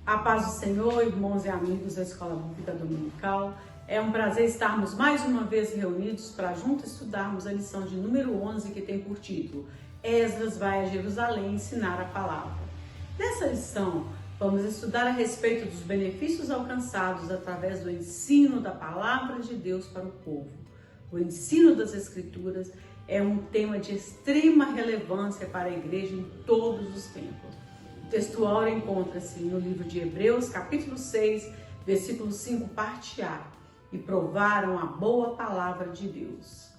A paz do Senhor, irmãos e amigos da Escola Bíblica Dominical. É um prazer estarmos mais uma vez reunidos para juntos estudarmos a lição de número 11, que tem por título Esdras vai a Jerusalém ensinar a palavra. Nessa lição, vamos estudar a respeito dos benefícios alcançados através do ensino da palavra de Deus para o povo. O ensino das Escrituras é um tema de extrema relevância para a igreja em todos os tempos. O texto áureo encontra-se no livro de Hebreus, capítulo 6, versículo 5, parte A. E provaram a boa palavra de Deus.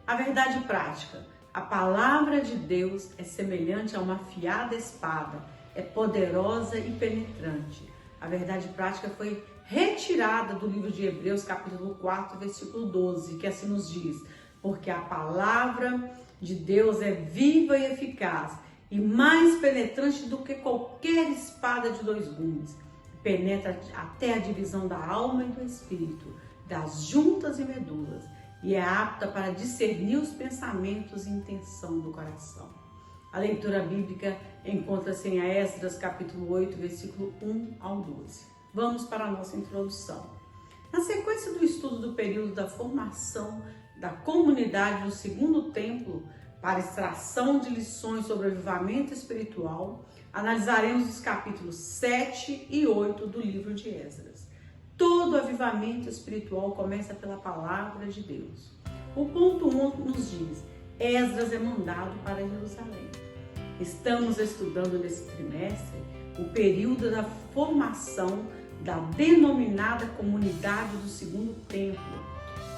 A verdade prática: a palavra de Deus é semelhante a uma afiada espada, é poderosa e penetrante. A verdade prática foi retirada do livro de Hebreus, capítulo 4, versículo 12, que assim nos diz: porque a palavra de Deus é viva e eficaz, e mais penetrante do que qualquer espada de dois gumes. Penetra até a divisão da alma e do espírito, das juntas e medulas, e é apta para discernir os pensamentos e intenção do coração. A leitura bíblica encontra-se em Esdras, capítulo 8, versículo 1 ao 12. Vamos para a nossa introdução. Na sequência do estudo do período da formação da comunidade no segundo templo, para extração de lições sobre o avivamento espiritual, analisaremos os capítulos 7 e 8 do livro de Esdras. Todo avivamento espiritual começa pela palavra de Deus. O ponto 1 nos diz: Esdras é mandado para Jerusalém. Estamos estudando nesse trimestre o período da formação da denominada comunidade do segundo templo,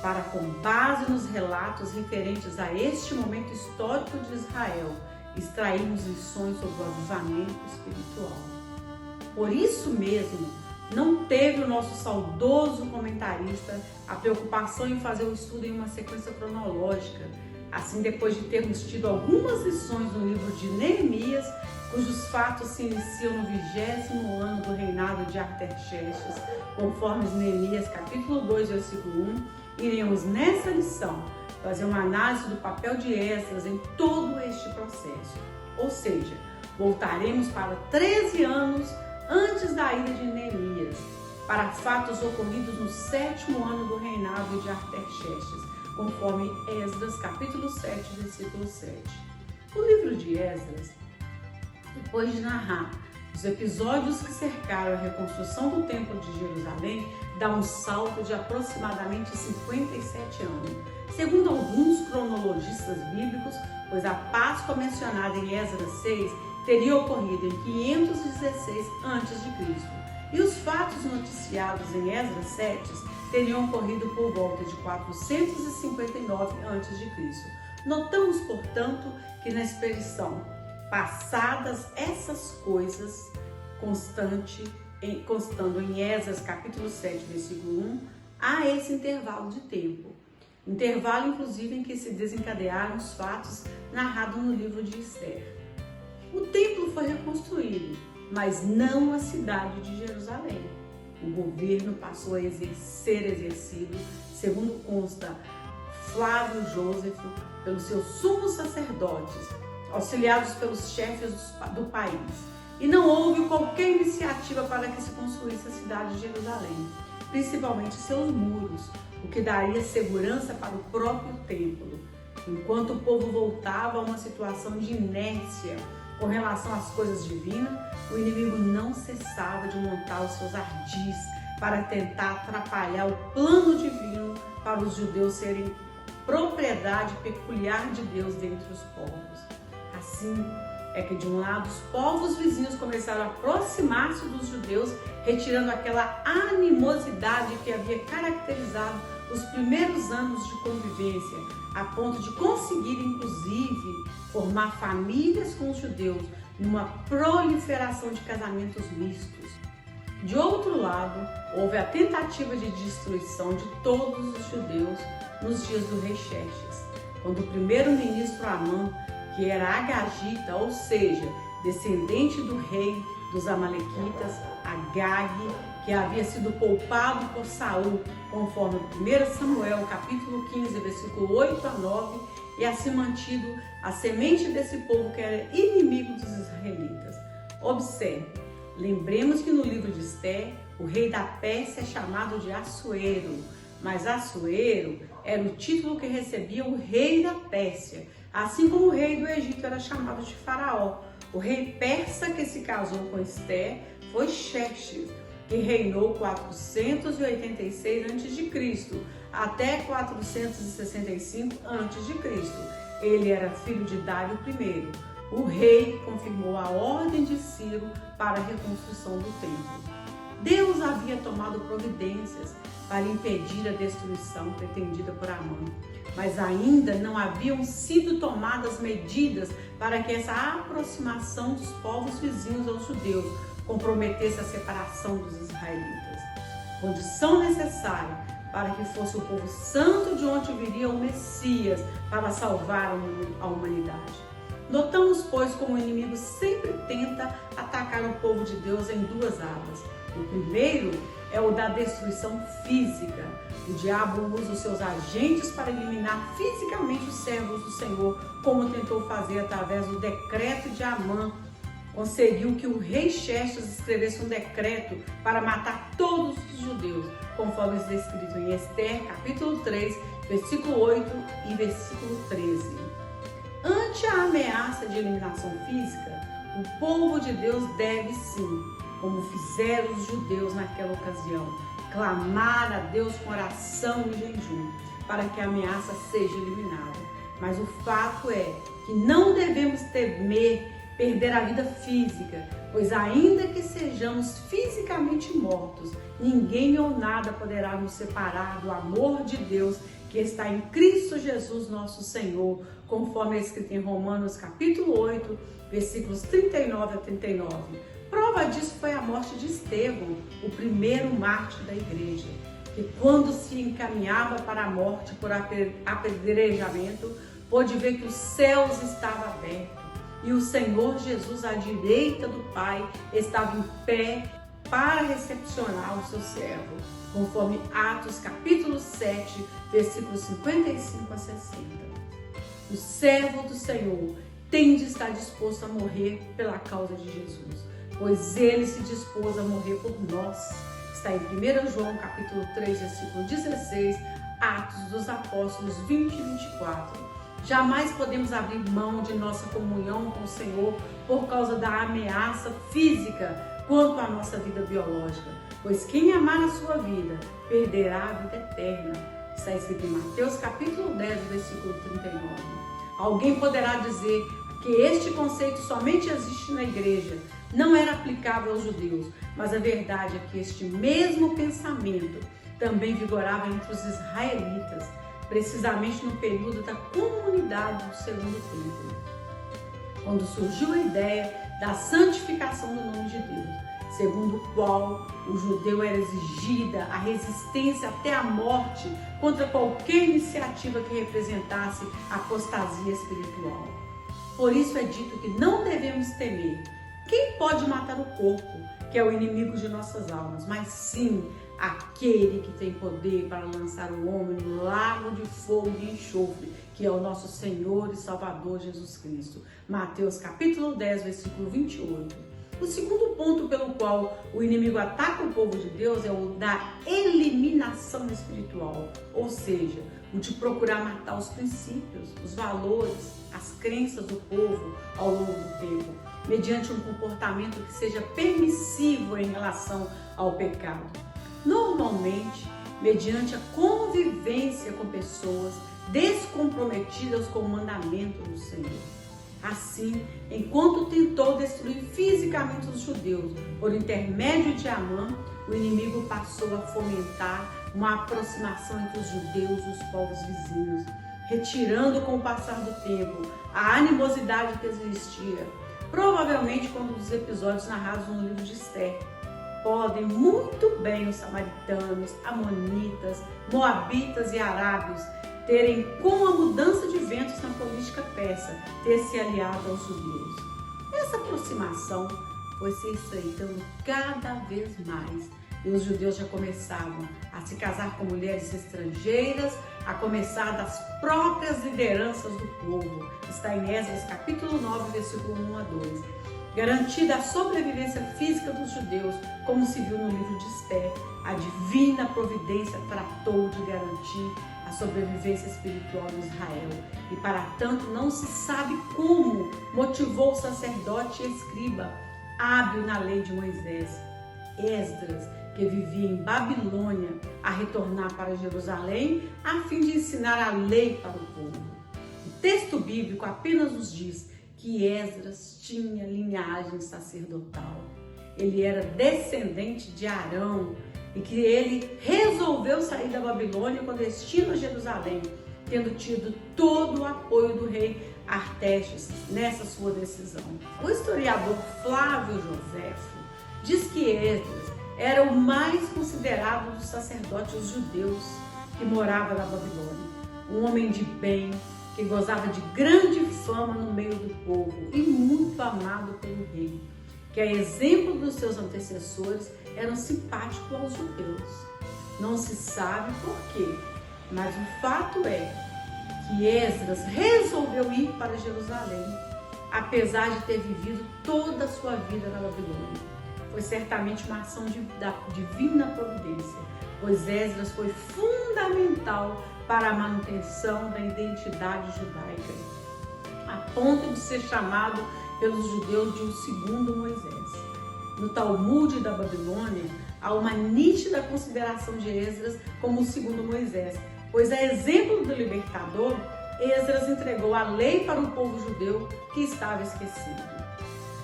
para, com base nos relatos referentes a este momento histórico de Israel, extrairmos lições sobre o avivamento espiritual. Por isso mesmo, não teve o nosso saudoso comentarista a preocupação em fazer o estudo em uma sequência cronológica. Assim, depois de termos tido algumas lições no livro de Neemias, cujos fatos se iniciam no 20º ano do reinado de Artaxerxes, conforme Neemias capítulo 2, versículo 1, iremos nessa lição fazer uma análise do papel de Esdras em todo este processo. Ou seja, voltaremos para 13 anos antes da ida de Neemias, para fatos ocorridos no 7º ano do reinado de Artaxerxes, conforme Esdras capítulo 7, versículo 7. O livro de Esdras, depois de narrar os episódios que cercaram a reconstrução do Templo de Jerusalém, dá um salto de aproximadamente 57 anos. Segundo alguns cronologistas bíblicos, pois a Páscoa mencionada em Esdras 6 teria ocorrido em 516 a.C. e os fatos noticiados em Esdras 7 teriam ocorrido por volta de 459 a.C. Notamos, portanto, que na expressão passadas essas coisas, constando em Esdras capítulo 7, versículo 1, há esse intervalo de tempo. Intervalo, inclusive, em que se desencadearam os fatos narrados no livro de Esther. O templo foi reconstruído, mas não a cidade de Jerusalém. O governo passou a ser exercido, segundo consta Flávio Jósefo, pelos seus sumos sacerdotes, auxiliados pelos chefes do país. E não houve qualquer iniciativa para que se construísse a cidade de Jerusalém, principalmente seus muros, o que daria segurança para o próprio templo. Enquanto o povo voltava a uma situação de inércia com relação às coisas divinas, o inimigo não cessava de montar os seus ardis para tentar atrapalhar o plano divino para os judeus serem propriedade peculiar de Deus dentre os povos. Assim é que, de um lado, os povos vizinhos começaram a aproximar-se dos judeus, retirando aquela animosidade que havia caracterizado os primeiros anos de convivência, a ponto de conseguir, inclusive, formar famílias com os judeus numa proliferação de casamentos mistos. De outro lado, houve a tentativa de destruição de todos os judeus nos dias do rei Xerxes, quando o primeiro-ministro Amã, que era agagita, ou seja, descendente do rei dos amalequitas, Agag, que havia sido poupado por Saul, conforme 1 Samuel, capítulo 15, versículo 8 a 9, e assim mantido a semente desse povo que era inimigo dos israelitas. Observe, Lembremos que no livro de Esther, o rei da Pérsia é chamado de Assuero, mas Assuero era o título que recebia o rei da Pérsia, assim como o rei do Egito era chamado de Faraó. O rei persa que se casou com Esther foi Xerxes, que reinou 486 a.C. até 465 a.C. Ele era filho de Dário I. O rei confirmou a ordem de Ciro para a reconstrução do templo. Deus havia tomado providências para impedir a destruição pretendida por Amã, mas ainda não haviam sido tomadas medidas para que essa aproximação dos povos vizinhos aos judeus comprometesse a separação dos israelitas. Condição necessária para que fosse o povo santo de onde viria o Messias para salvar a humanidade. Notamos, pois, como o inimigo sempre tenta atacar o povo de Deus em duas áreas. O primeiro é o da destruição física. O diabo usa os seus agentes para eliminar fisicamente os servos do Senhor, como tentou fazer através do decreto de Amã. Conseguiu que o rei Xerxes escrevesse um decreto para matar todos os judeus, conforme está escrito em Esther, capítulo 3, versículo 8 e versículo 13. Ante a ameaça de eliminação física, o povo de Deus deve sim, como fizeram os judeus naquela ocasião, clamar a Deus com oração e jejum, para que a ameaça seja eliminada. Mas o fato é que não devemos temer perder a vida física, pois ainda que sejamos fisicamente mortos, ninguém ou nada poderá nos separar do amor de Deus que está em Cristo Jesus nosso Senhor, conforme é escrito em Romanos capítulo 8, versículos 39 a 39. Prova disso foi a morte de Estevão, o primeiro mártir da igreja, que quando se encaminhava para a morte por apedrejamento, pôde ver que os céus estavam abertos e o Senhor Jesus à direita do Pai estava em pé para recepcionar o seu servo, conforme Atos capítulo 7, versículos 55 a 60. O servo do Senhor tem de estar disposto a morrer pela causa de Jesus, pois ele se dispôs a morrer por nós. Está em 1 João capítulo 3, versículo 16, Atos dos Apóstolos 20 e 24. Jamais podemos abrir mão de nossa comunhão com o Senhor por causa da ameaça física quanto à nossa vida biológica, pois quem amar a sua vida perderá a vida eterna. Está escrito em Mateus capítulo 10, versículo 39. Alguém poderá dizer que este conceito somente existe na igreja, não era aplicável aos judeus, mas a verdade é que este mesmo pensamento também vigorava entre os israelitas, precisamente no período da comunidade do segundo templo, quando surgiu a ideia da santificação do nome de Deus, segundo o qual o judeu era exigida a resistência até a morte contra qualquer iniciativa que representasse apostasia espiritual. Por isso é dito que não devemos temer quem pode matar o corpo, que é o inimigo de nossas almas, mas sim aquele que tem poder para lançar o homem no lago de fogo e enxofre, que é o nosso Senhor e Salvador Jesus Cristo. Mateus capítulo 10, versículo 28. O segundo ponto pelo qual o inimigo ataca o povo de Deus é o da eliminação espiritual, ou seja, o de procurar matar os princípios, os valores, as crenças do povo ao longo do tempo, mediante um comportamento que seja permissivo em relação ao pecado. Normalmente, mediante a convivência com pessoas descomprometidas com o mandamento do Senhor. Assim, enquanto tentou destruir fisicamente os judeus por intermédio de Amã, o inimigo passou a fomentar uma aproximação entre os judeus e os povos vizinhos, retirando com o passar do tempo a animosidade que existia. Provavelmente, quando os episódios narrados no livro de Esther podem muito bem os samaritanos, amonitas, moabitas e arábios terem, com a mudança de ventos na política persa, ter se aliado aos judeus. Essa aproximação foi se estreitando cada vez mais e os judeus já começavam a se casar com mulheres estrangeiras, a começar das próprias lideranças do povo. Está em Esdras capítulo 9, versículo 1 a 2. garantida a sobrevivência física dos judeus, como se viu no livro de Esther. A divina providência tratou de garantir a sobrevivência espiritual de Israel. E para tanto não se sabe como motivou o sacerdote e escriba, hábil na lei de Moisés, Esdras, que vivia em Babilônia, a retornar para Jerusalém a fim de ensinar a lei para o povo. O texto bíblico apenas nos diz que Esdras tinha linhagem sacerdotal. Ele era descendente de Arão e que ele resolveu sair da Babilônia com destino a Jerusalém, tendo tido todo o apoio do rei Artaxerxes nessa sua decisão. O historiador Flávio Joséfo diz que Esdras era o mais considerado dos sacerdotes judeus que morava na Babilônia. Um homem de bem, que gozava de grande fama no meio do povo e muito amado pelo rei, que a exemplo dos seus antecessores eram simpáticos aos judeus. Não se sabe por quê, mas o fato é que Esdras resolveu ir para Jerusalém, apesar de ter vivido toda a sua vida na Babilônia. Foi certamente uma ação da divina providência, pois Esdras foi fundamental para a manutenção da identidade judaica, a ponto de ser chamado pelos judeus de o segundo Moisés. No Talmude da Babilônia, há uma nítida consideração de Esdras como o segundo Moisés, pois a exemplo do libertador, Esdras entregou a lei para o povo judeu que estava esquecido.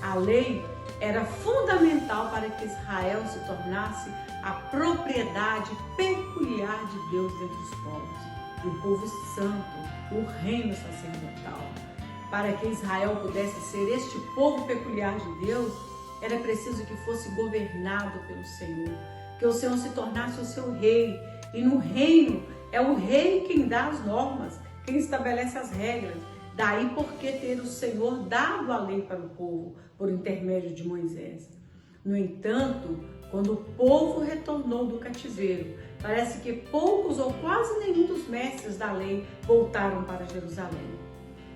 A lei era fundamental para que Israel se tornasse a propriedade peculiar de Deus entre os povos, e o povo santo, o reino sacerdotal. Para que Israel pudesse ser este povo peculiar de Deus, era preciso que fosse governado pelo Senhor, que o Senhor se tornasse o seu rei, e no reino é o rei quem dá as normas, quem estabelece as regras. Daí porque ter o Senhor dado a lei para o povo por intermédio de Moisés. No entanto, quando o povo retornou do cativeiro, parece que poucos ou quase nenhum dos mestres da lei voltaram para Jerusalém.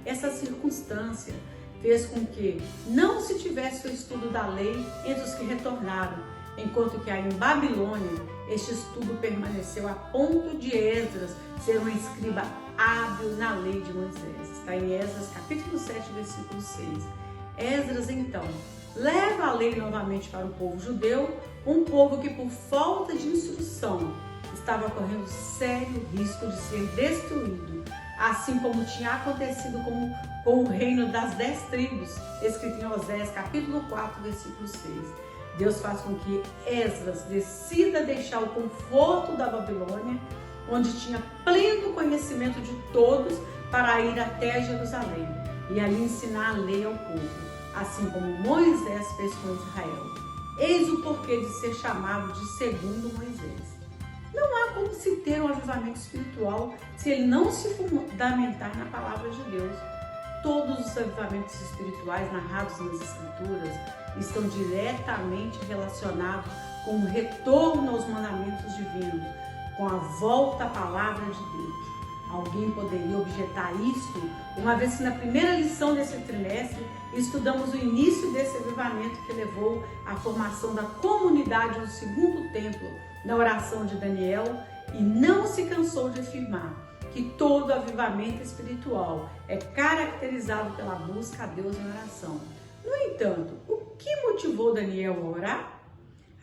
Essa circunstância fez com que não se tivesse o estudo da lei entre os que retornaram, enquanto que aí em Babilônia este estudo permaneceu a ponto de Esdras ser um escriba hábil na lei de Moisés. Está em Esdras capítulo 7, versículo 6. Esdras então leva a lei novamente para o povo judeu, um povo que por falta de instrução estava correndo sério risco de ser destruído, assim como tinha acontecido com o reino das 10 tribos, escrito em Osés capítulo 4, versículo 6. Deus faz com que Esdras decida deixar o conforto da Babilônia, onde tinha pleno conhecimento de todos, para ir até Jerusalém e ali ensinar a lei ao povo, assim como Moisés fez com Israel. Eis o porquê de ser chamado de segundo Moisés. Não há como se ter um avivamento espiritual se ele não se fundamentar na palavra de Deus. Todos os avivamentos espirituais narrados nas Escrituras estão diretamente relacionados com o retorno aos mandamentos divinos, com a volta à palavra de Deus. Alguém poderia objetar isto, uma vez que na primeira lição desse trimestre estudamos o início desse avivamento que levou à formação da comunidade do segundo templo na oração de Daniel, e não se cansou de afirmar que todo avivamento espiritual é caracterizado pela busca a Deus em oração. No entanto, o que motivou Daniel a orar?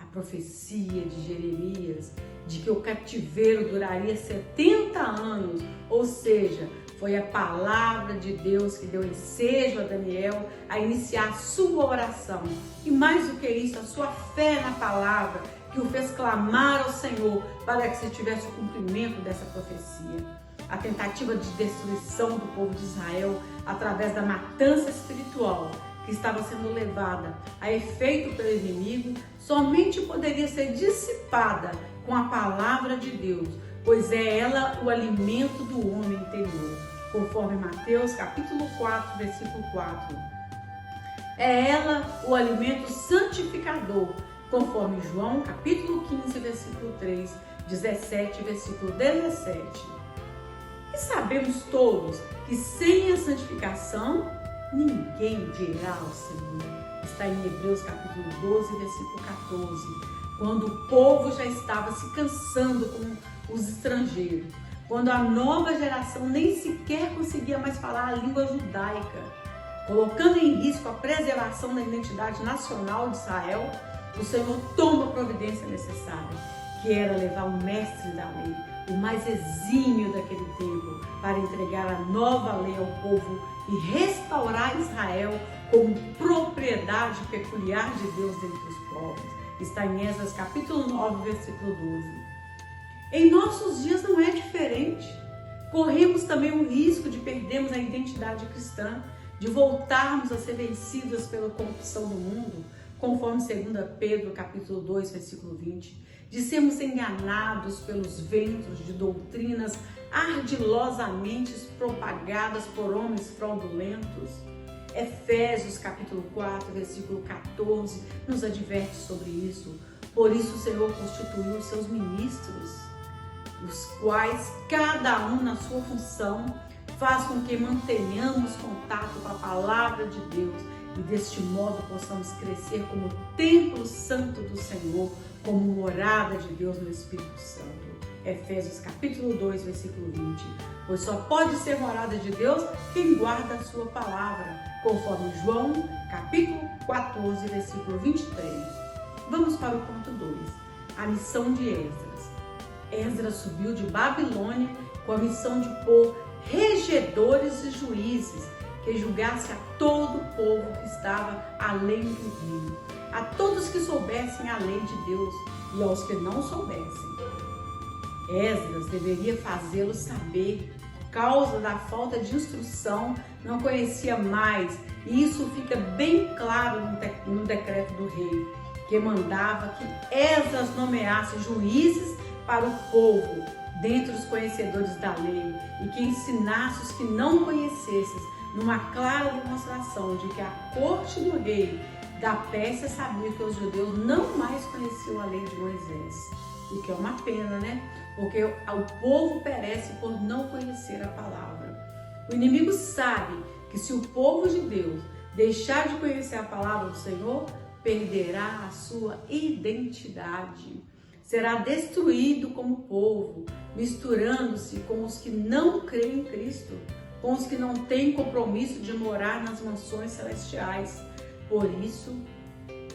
A profecia de Jeremias de que o cativeiro duraria 70 anos, ou seja, foi a palavra de Deus que deu ensejo a Daniel a iniciar a sua oração. E mais do que isso, a sua fé na palavra que o fez clamar ao Senhor para que se tivesse o cumprimento dessa profecia. A tentativa de destruição do povo de Israel através da matança espiritual que estava sendo levada a efeito pelo inimigo somente poderia ser dissipada com a palavra de Deus, pois é ela o alimento do homem interior, conforme Mateus capítulo 4, versículo 4. É ela o alimento santificador, conforme João capítulo 15, versículo 3, 17, versículo 17. E sabemos todos que sem a santificação ninguém verá o Senhor. está em Hebreus capítulo 12, versículo 14, quando o povo já estava se cansando com os estrangeiros, quando a nova geração nem sequer conseguia mais falar a língua judaica, colocando em risco a preservação da identidade nacional de Israel, o Senhor toma a providência necessária, que era levar o mestre da lei, o mais exímio daquele tempo, para entregar a nova lei ao povo e restaurar Israel como propriedade peculiar de Deus dentre os povos. Está em Esdras capítulo 9, versículo 12. Em nossos dias não é diferente. Corremos também o risco de perdermos a identidade cristã, de voltarmos a ser vencidas pela corrupção do mundo, conforme 2 Pedro capítulo 2, versículo 20, de sermos enganados pelos ventos de doutrinas ardilosamente propagadas por homens fraudulentos. Efésios capítulo 4, versículo 14, nos adverte sobre isso. Por isso o Senhor constituiu os seus ministros, os quais, cada um na sua função, faz com que mantenhamos contato com a palavra de Deus e deste modo possamos crescer como templo santo do Senhor, como morada de Deus no Espírito Santo. Efésios capítulo 2, versículo 20. Pois só pode ser morada de Deus quem guarda a sua palavra, conforme João capítulo 14, versículo 23. Vamos para o ponto 2, a missão de Esdras. Esdras subiu de Babilônia com a missão de pôr regedores e juízes que julgasse a todo o povo que estava além do rio, a todos que soubessem a lei de Deus e aos que não soubessem. Esdras deveria fazê-los saber, por causa da falta de instrução, não conhecia mais, e isso fica bem claro no decreto do rei, que mandava que Esdras nomeasse juízes para o povo, dentre os conhecedores da lei, e que ensinasse os que não conhecessem, numa clara demonstração de que a corte do rei da Pérsia sabia que os judeus não mais conheciam a lei de Moisés. O que é uma pena, né? Porque o povo perece por não conhecer a palavra. O inimigo sabe que se o povo de Deus deixar de conhecer a palavra do Senhor, perderá a sua identidade. Será destruído como povo, misturando-se com os que não creem em Cristo, com os que não têm compromisso de morar nas mansões celestiais. Por isso,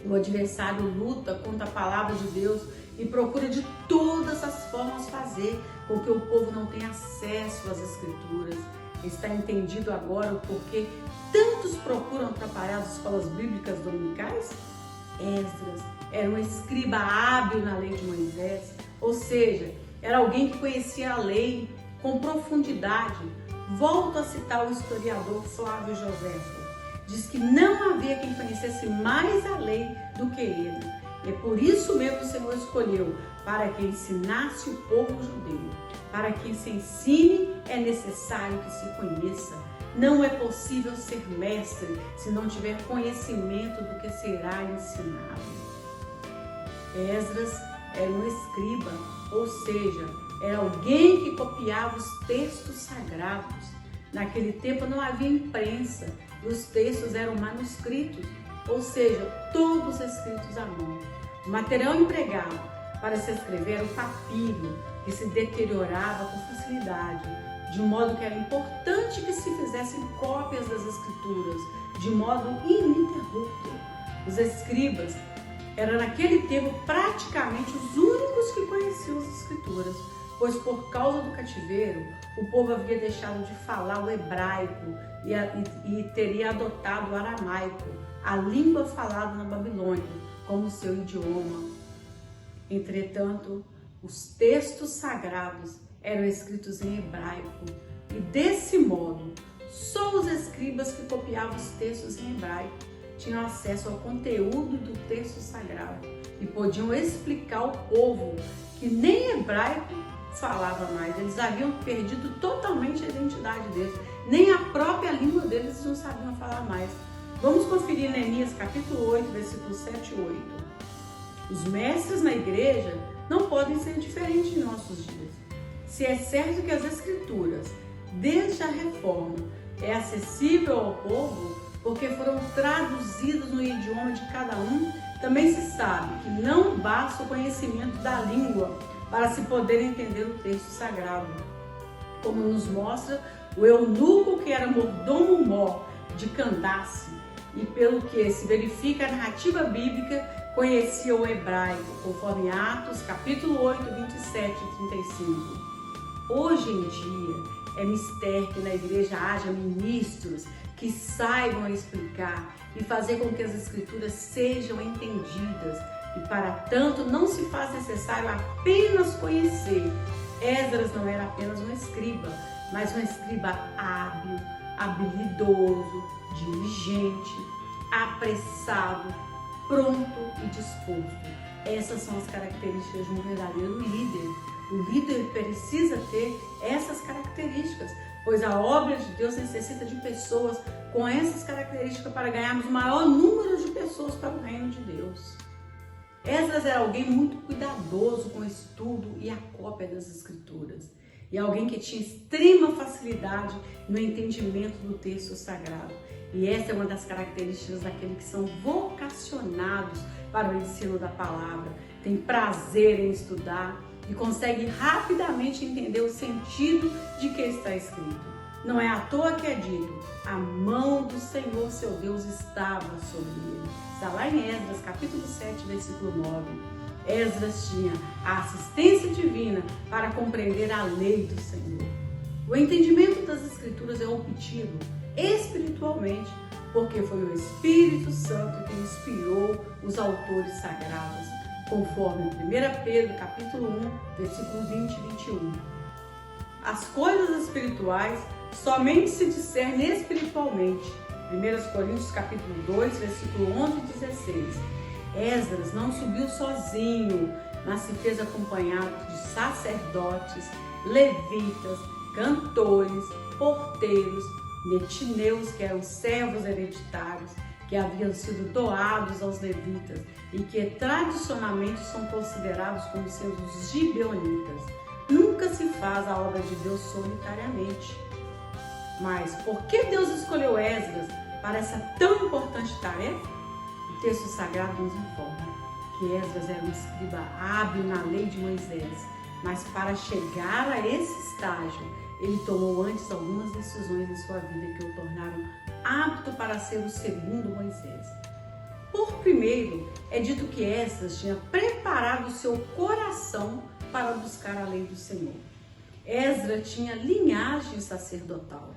o adversário luta contra a palavra de Deus e procura de todas as formas fazer com que o povo não tenha acesso às Escrituras. Está entendido agora o porquê tantos procuram atrapalhar as escolas bíblicas dominicais? Esdras era um escriba hábil na lei de Moisés, ou seja, era alguém que conhecia a lei com profundidade. Volto a citar o historiador Flávio Joséfo. Diz que não havia quem conhecesse mais a lei do que ele. E é por isso mesmo o Senhor escolheu, para que ensinasse o povo judeu. Para que se ensine, é necessário que se conheça. Não é possível ser mestre se não tiver conhecimento do que será ensinado. Esdras era um escriba, ou seja, era alguém que copiava os textos sagrados. Naquele tempo não havia imprensa e os textos eram manuscritos, ou seja, todos escritos à mão. O material empregado para se escrever era o papiro, que se deteriorava com facilidade, de modo que era importante que se fizessem cópias das escrituras, de modo ininterrupto. Os escribas eram naquele tempo praticamente os únicos que conheciam as escrituras, pois por causa do cativeiro, o povo havia deixado de falar o hebraico e teria adotado o aramaico, a língua falada na Babilônia, como seu idioma. Entretanto, os textos sagrados eram escritos em hebraico, e desse modo, só os escribas que copiavam os textos em hebraico tinham acesso ao conteúdo do texto sagrado e podiam explicar ao povo que nem hebraico falava mais. Eles haviam perdido totalmente a identidade deles, nem a própria língua deles não sabiam falar mais. Vamos conferir Neemias capítulo 8, versículos 7 e 8. Os mestres na igreja não podem ser diferentes em nossos dias. Se é certo que as escrituras, desde a reforma, é acessível ao povo, porque foram traduzidas no idioma de cada um. Também se sabe que não basta o conhecimento da língua para se poder entender o texto sagrado, como nos mostra o eunuco que era mordomo-mor de Candace, e pelo que se verifica a narrativa bíblica, conhecia o hebraico, conforme Atos capítulo 8, 27 e 35. Hoje em dia, é mistério que na igreja haja ministros que saibam explicar e fazer com que as escrituras sejam entendidas. E para tanto, não se faz necessário apenas conhecer. Esdras não era apenas um escriba, mas um escriba hábil, habilidoso, diligente, apressado, pronto e disposto. Essas são as características de um verdadeiro líder. O líder precisa ter essas características, pois a obra de Deus necessita de pessoas com essas características para ganharmos o maior número de pessoas para o reino de Deus. Esdras era alguém muito cuidadoso com o estudo e a cópia das escrituras, e alguém que tinha extrema facilidade no entendimento do texto sagrado. E essa é uma das características daqueles que são vocacionados para o ensino da palavra, tem prazer em estudar e consegue rapidamente entender o sentido de que está escrito. Não é à toa que é dito, a mão do Senhor seu Deus estava sobre ele. Está lá em Esdras, capítulo 7, versículo 9. Esdras tinha a assistência divina para compreender a lei do Senhor. O entendimento das escrituras é obtido espiritualmente, porque foi o Espírito Santo que inspirou os autores sagrados, conforme 1 Pedro, capítulo 1, versículo 20 e 21. As coisas espirituais somente se discernem espiritualmente. 1 Coríntios, capítulo 2, versículo 11 e 16. Esdras não subiu sozinho, mas se fez acompanhado de sacerdotes, levitas, cantores, porteiros, netineus, que eram servos hereditários, que haviam sido doados aos levitas e que tradicionalmente são considerados como sendo os gibeonitas. Nunca se faz a obra de Deus solitariamente. Mas por que Deus escolheu Esdras para essa tão importante tarefa? O texto sagrado nos informa que Esdras era um escriba hábil na lei de Moisés, mas para chegar a esse estágio, ele tomou antes algumas decisões em sua vida que o tornaram apto para ser o segundo Moisés. Por primeiro, é dito que Esdras tinha preparado o seu coração para buscar a lei do Senhor. Esdras tinha linhagem sacerdotal.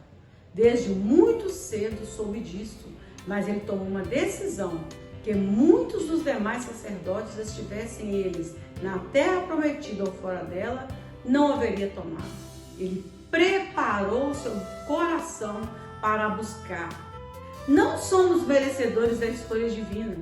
Desde muito cedo soube disso, mas ele tomou uma decisão que muitos dos demais sacerdotes, estivessem eles na terra prometida ou fora dela, não haveria tomado. Ele preparou seu coração para buscar. Não somos merecedores da escolha divina,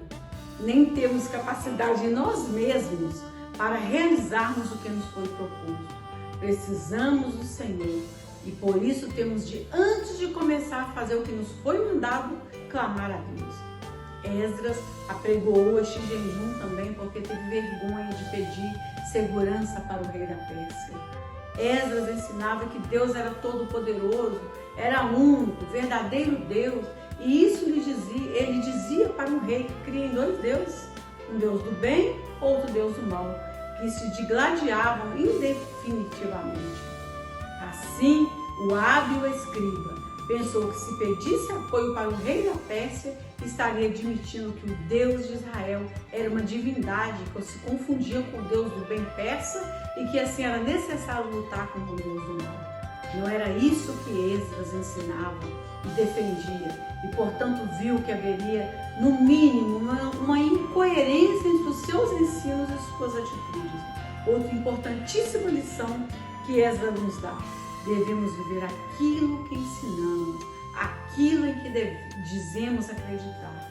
nem temos capacidade em nós mesmos para realizarmos o que nos foi proposto. Precisamos do Senhor e por isso temos de, antes de começar a fazer o que nos foi mandado, clamar a Deus. Esdras apregoou este jejum também porque teve vergonha de pedir segurança para o rei da Pérsia. Esdras ensinava que Deus era todo-poderoso, era único, verdadeiro Deus, e isso ele dizia para um rei que cria em dois deuses, um Deus do bem, outro Deus do mal, que se digladiavam indefinitivamente. Assim, o hábil escriba pensou que se pedisse apoio para o rei da Pérsia, estaria admitindo que o Deus de Israel era uma divindade que se confundia com o Deus do bem persa e que assim era necessário lutar contra o Deus do mal. Não era isso que Esdras ensinava e defendia, e portanto viu que haveria, no mínimo, uma incoerência entre os seus ensinos e suas atitudes. Outra importantíssima lição que Esdras nos dá: devemos viver aquilo que ensinamos, aquilo em que dizemos acreditar.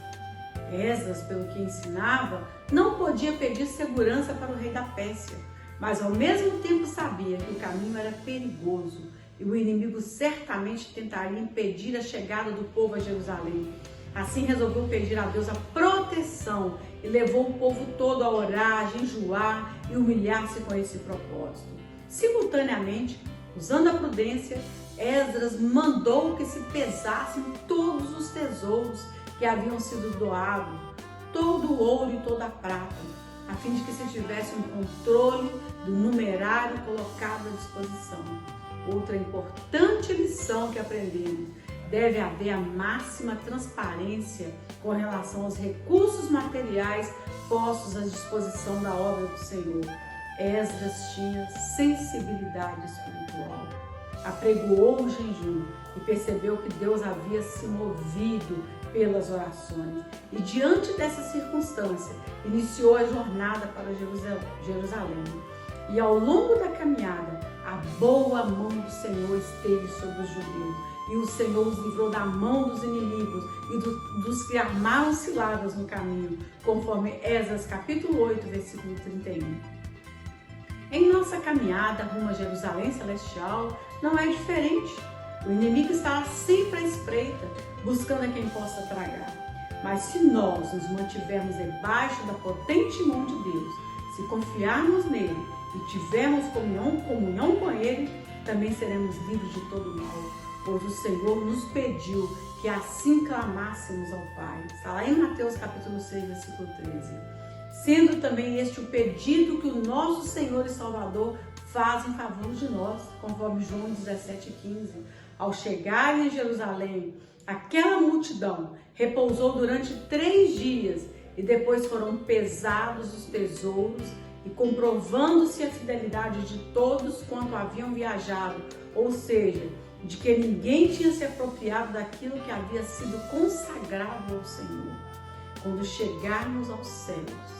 Esdras, pelo que ensinava, não podia pedir segurança para o rei da Pérsia, mas ao mesmo tempo sabia que o caminho era perigoso e o inimigo certamente tentaria impedir a chegada do povo a Jerusalém. Assim resolveu pedir a Deus a proteção e levou o povo todo a orar, a jejuar e humilhar-se com esse propósito. Simultaneamente, Usando a prudência, Esdras mandou que se pesassem todos os tesouros que haviam sido doados, todo o ouro e toda a prata, a fim de que se tivesse um controle do numerário colocado à disposição. Outra importante lição que aprendemos: deve haver a máxima transparência com relação aos recursos materiais postos à disposição da obra do Senhor. Esdras tinha sensibilidade espiritual. Apregoou o jejum e percebeu que Deus havia se movido pelas orações. E diante dessa circunstância, iniciou a jornada para Jerusalém. E ao longo da caminhada, a boa mão do Senhor esteve sobre os judeus. E o Senhor os livrou da mão dos inimigos e dos que armaram ciladas no caminho, conforme Esdras capítulo 8, versículo 31. Em nossa caminhada rumo a Jerusalém Celestial, não é diferente. O inimigo estará sempre à espreita, buscando a quem possa tragar. Mas se nós nos mantivermos debaixo da potente mão de Deus, se confiarmos nele e tivermos comunhão com ele, também seremos livres de todo mal, pois o Senhor nos pediu que assim clamássemos ao Pai. Está lá em Mateus capítulo 6, versículo 13. Sendo também este o pedido que o nosso Senhor e Salvador faz em favor de nós, conforme João 17,15. Ao chegarem em Jerusalém, aquela multidão repousou durante 3 dias e depois foram pesados os tesouros e comprovando-se a fidelidade de todos quanto haviam viajado, ou seja, de que ninguém tinha se apropriado daquilo que havia sido consagrado ao Senhor. Quando chegarmos aos céus,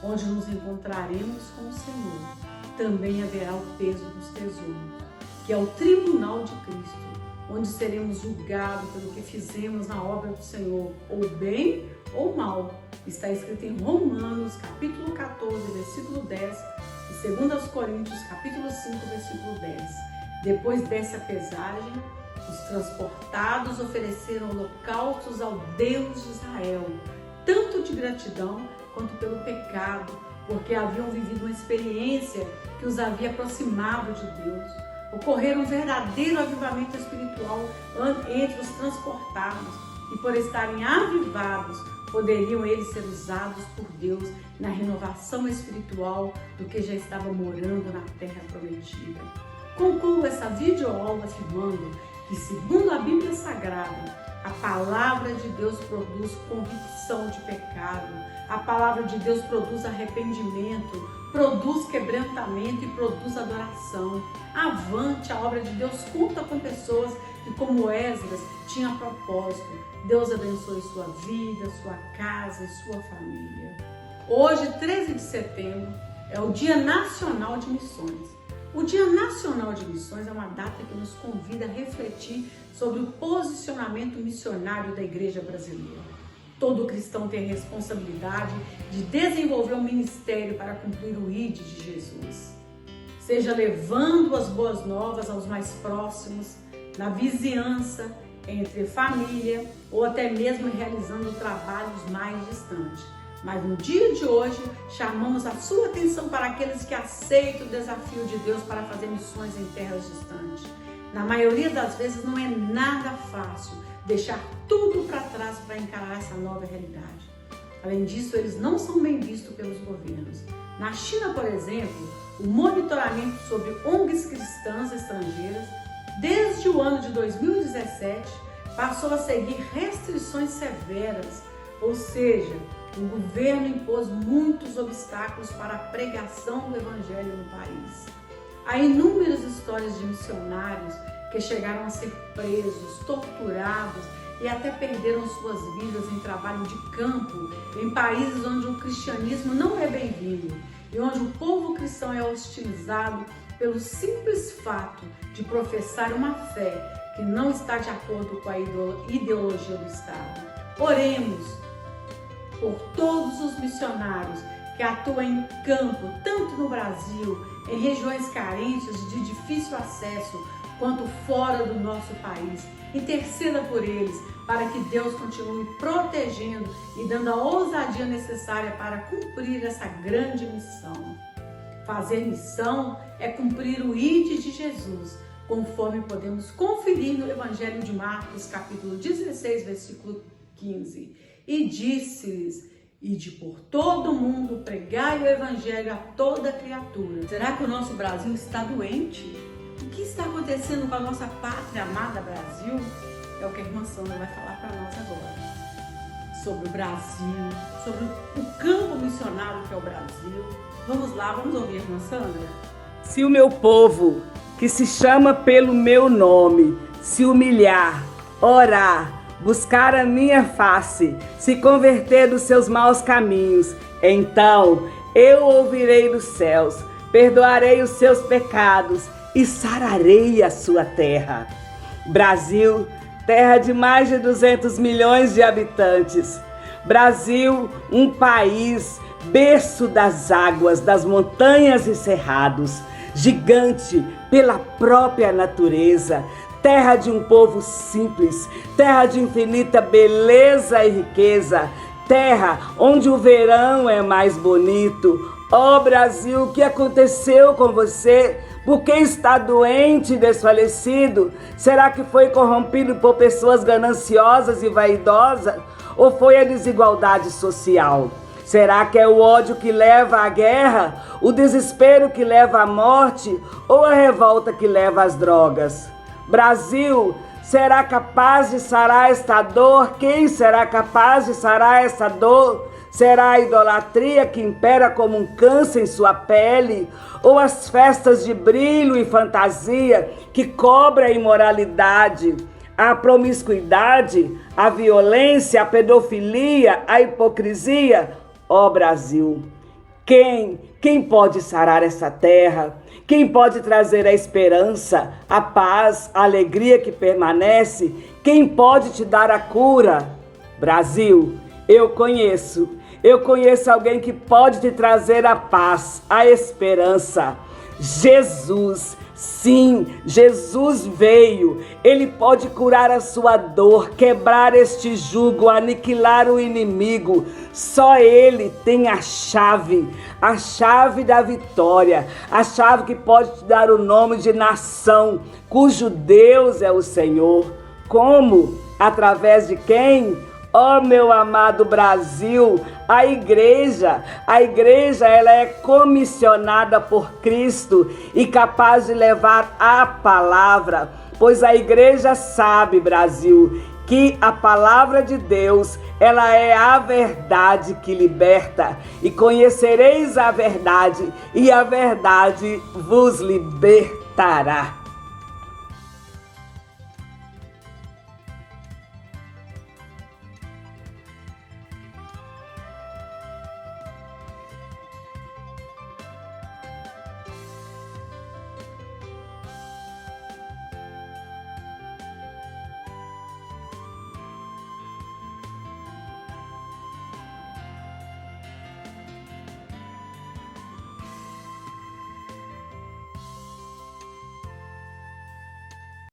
onde nos encontraremos com o Senhor, também haverá o peso dos tesouros, que é o tribunal de Cristo, onde seremos julgados pelo que fizemos na obra do Senhor, ou bem ou mal. Está escrito em Romanos, capítulo 14, versículo 10, e 2 Coríntios, capítulo 5, versículo 10. Depois dessa pesagem, os transportados ofereceram holocaustos ao Deus de Israel, tanto de gratidão quanto pelo pecado, porque haviam vivido uma experiência que os havia aproximado de Deus. Ocorreram um verdadeiro avivamento espiritual entre os transportados, e por estarem avivados, poderiam eles ser usados por Deus na renovação espiritual do que já estava morando na terra prometida. Concluo essa videoaula afirmando que, segundo a Bíblia Sagrada, a palavra de Deus produz convicção de pecado, a palavra de Deus produz arrependimento, produz quebrantamento e produz adoração. Avante, a obra de Deus conta com pessoas que, como Esdras, tinham propósito. Deus abençoe sua vida, sua casa e sua família. Hoje, 13 de setembro, é o Dia Nacional de Missões. O Dia Nacional de Missões é uma data que nos convida a refletir sobre o posicionamento missionário da Igreja brasileira. Todo cristão tem a responsabilidade de desenvolver um ministério para cumprir o ID de Jesus. Seja levando as boas novas aos mais próximos, na vizinhança, entre família ou até mesmo realizando trabalhos mais distantes. Mas no dia de hoje, chamamos a sua atenção para aqueles que aceitam o desafio de Deus para fazer missões em terras distantes. Na maioria das vezes não é nada fácil deixar tudo para trás para encarar essa nova realidade. Além disso, eles não são bem vistos pelos governos. Na China, por exemplo, o monitoramento sobre ONGs cristãs estrangeiras, desde o ano de 2017, passou a seguir restrições severas, ou seja, o governo impôs muitos obstáculos para a pregação do Evangelho no país. Há inúmeras histórias de missionários que chegaram a ser presos, torturados e até perderam suas vidas em trabalho de campo, em países onde o cristianismo não é bem-vindo e onde o povo cristão é hostilizado pelo simples fato de professar uma fé que não está de acordo com a ideologia do Estado. Oremos por todos os missionários que atuam em campo, tanto no Brasil, em regiões carentes de difícil acesso, quanto fora do nosso país. Interceda por eles, para que Deus continue protegendo e dando a ousadia necessária para cumprir essa grande missão. Fazer missão é cumprir o ID de Jesus, conforme podemos conferir no Evangelho de Marcos, capítulo 16, versículo 15. E disse-lhes: ide por todo o mundo, pregai o Evangelho a toda criatura. Será que o nosso Brasil está doente? O que está acontecendo com a nossa pátria amada Brasil? É o que a irmã Sandra vai falar para nós agora. Sobre o Brasil, sobre o campo missionário que é o Brasil. Vamos lá, vamos ouvir a irmã Sandra? Se o meu povo, que se chama pelo meu nome, se humilhar, orar, buscar a minha face, se converter dos seus maus caminhos, então eu ouvirei dos céus, perdoarei os seus pecados e sararei a sua terra. Brasil, terra de mais de 200 milhões de habitantes. Brasil, um país, berço das águas, das montanhas e cerrados, gigante pela própria natureza, terra de um povo simples, terra de infinita beleza e riqueza, terra onde o verão é mais bonito. Ó Brasil, o que aconteceu com você? Por que está doente e desfalecido? Será que foi corrompido por pessoas gananciosas e vaidosas? Ou foi a desigualdade social? Será que é o ódio que leva à guerra? O desespero que leva à morte? Ou a revolta que leva às drogas? Brasil, será capaz de sarar esta dor? Quem será capaz de sarar essa dor? Será a idolatria que impera como um câncer em sua pele? Ou as festas de brilho e fantasia que cobrem a imoralidade, a promiscuidade, a violência, a pedofilia, a hipocrisia? Ó Brasil, quem pode sarar essa terra? Quem pode trazer a esperança, a paz, a alegria que permanece? Quem pode te dar a cura? Brasil, eu conheço alguém que pode te trazer a paz, a esperança. Jesus, sim, Jesus veio. Ele pode curar a sua dor, quebrar este jugo, aniquilar o inimigo. Só Ele tem a chave da vitória, a chave que pode te dar o nome de nação, cujo Deus é o Senhor. Como? Através de quem? Ó meu amado Brasil, a igreja ela é comissionada por Cristo e capaz de levar a palavra, pois a igreja sabe, Brasil, que a palavra de Deus, ela é a verdade que liberta, e conhecereis a verdade, e a verdade vos libertará.